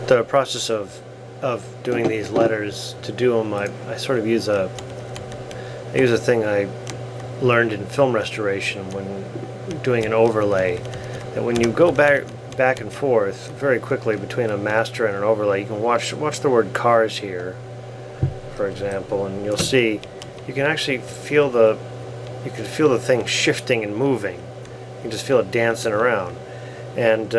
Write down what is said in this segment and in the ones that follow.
the process of doing these letters, to do them, I sort of use a thing I learned in film restoration when doing an overlay, that when you go back and forth very quickly between a master and an overlay, you can watch the word cars here, for example, and you'll see you can actually feel the thing shifting and moving. You can just feel it dancing around, and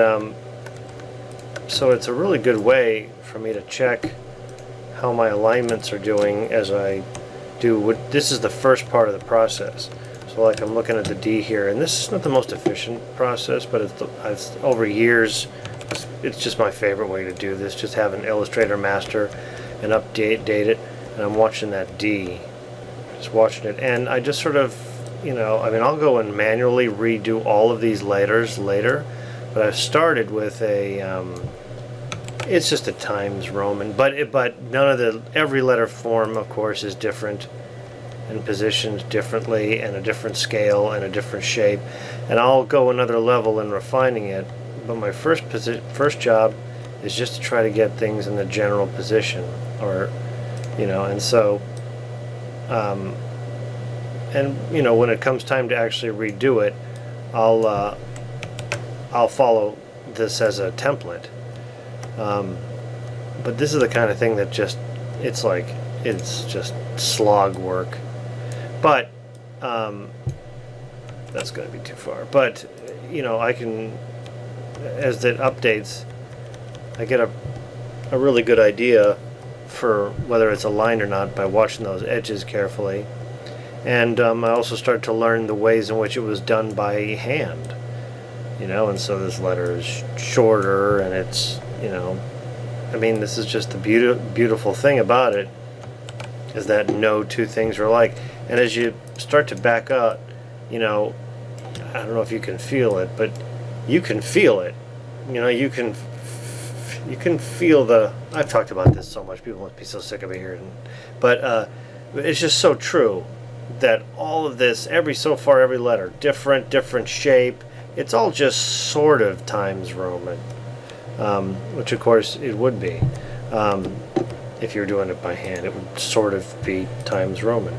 so it's a really good way for me to check how my alignments are doing as I do what. This is the first part of the process. So like I'm looking at the D here, and this is not the most efficient process, but it's over years, it's just my favorite way to do this. Just have an Illustrator master and update it, and I'm watching that D, just watching it, and I just sort of, I mean, I'll go and manually redo all of these letters later, but I've started with a, it's just a Times Roman, but none of every letter form, of course, is different and positioned differently, and a different scale and a different shape, and I'll go another level in refining it. But my first job is just to try to get things in the general position, or and so when it comes time to actually redo it, I'll follow this as a template, but this is the kind of thing that it's just slog work. But that's going to be too far. But I can, as it updates, I get a really good idea for whether it's aligned or not by watching those edges carefully. And I also start to learn the ways in which it was done by hand. And so this letter is shorter, and it's I mean, this is just the beautiful thing about it, is that no two things are alike. And as you start to back up, I don't know if you can feel it, but you can feel it. You can feel the. I've talked about this so much. People must be so sick of it here, but it's just so true that all of this, every letter, different shape. It's all just sort of Times Roman, which of course it would be. If you're doing it by hand, it would sort of be Times Roman.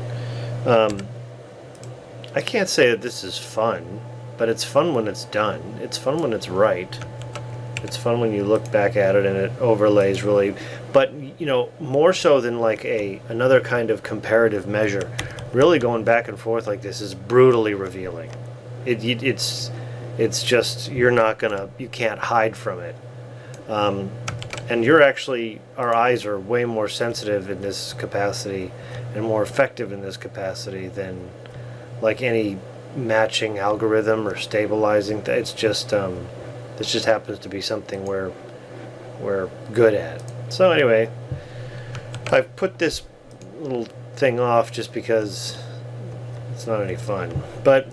I can't say that this is fun, but it's fun when it's done. It's fun when it's right. It's fun when you look back at it and it overlays really. But more so than like another kind of comparative measure, really going back and forth like this is brutally revealing. It's just, you can't hide from it. And our eyes are way more sensitive in this capacity and more effective in this capacity than like any matching algorithm or stabilizing. It's just, this just happens to be something we're good at. So anyway, I've put this little thing off just because it's not any fun. But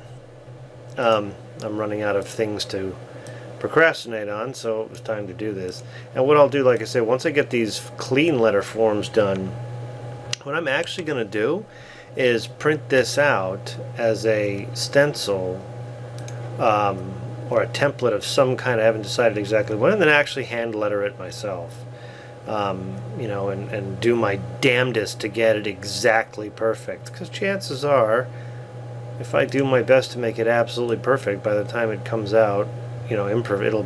I'm running out of things to procrastinate on, so it was time to do this. And what I'll do, like I said, once I get these clean letter forms done, what I'm actually going to do is print this out as a stencil, or a template of some kind. I haven't decided exactly when, and then actually hand letter it myself, and do my damnedest to get it exactly perfect, because chances are, if I do my best to make it absolutely perfect, by the time it comes out, imperfect, it'll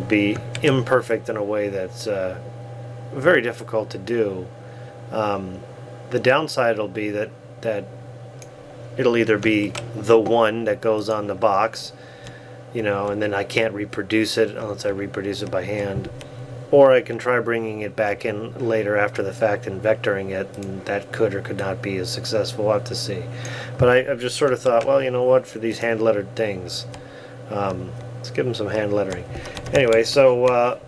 be imperfect in a way that's very difficult to do. The downside will be that it'll either be the one that goes on the box, and then I can't reproduce it unless I reproduce it by hand, or I can try bringing it back in later after the fact and vectoring it, and that could or could not be as successful. We'll have to see. But I've just sort of thought, well, you know what, for these hand-lettered things, let's give them some hand lettering. Anyway, so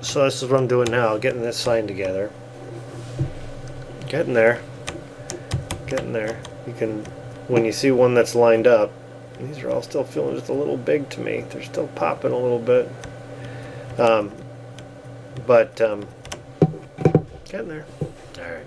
this is what I'm doing now, getting this sign together. Getting there. You can, when you see one that's lined up, these are all still feeling just a little big to me. They're still popping a little bit. But getting there. All right.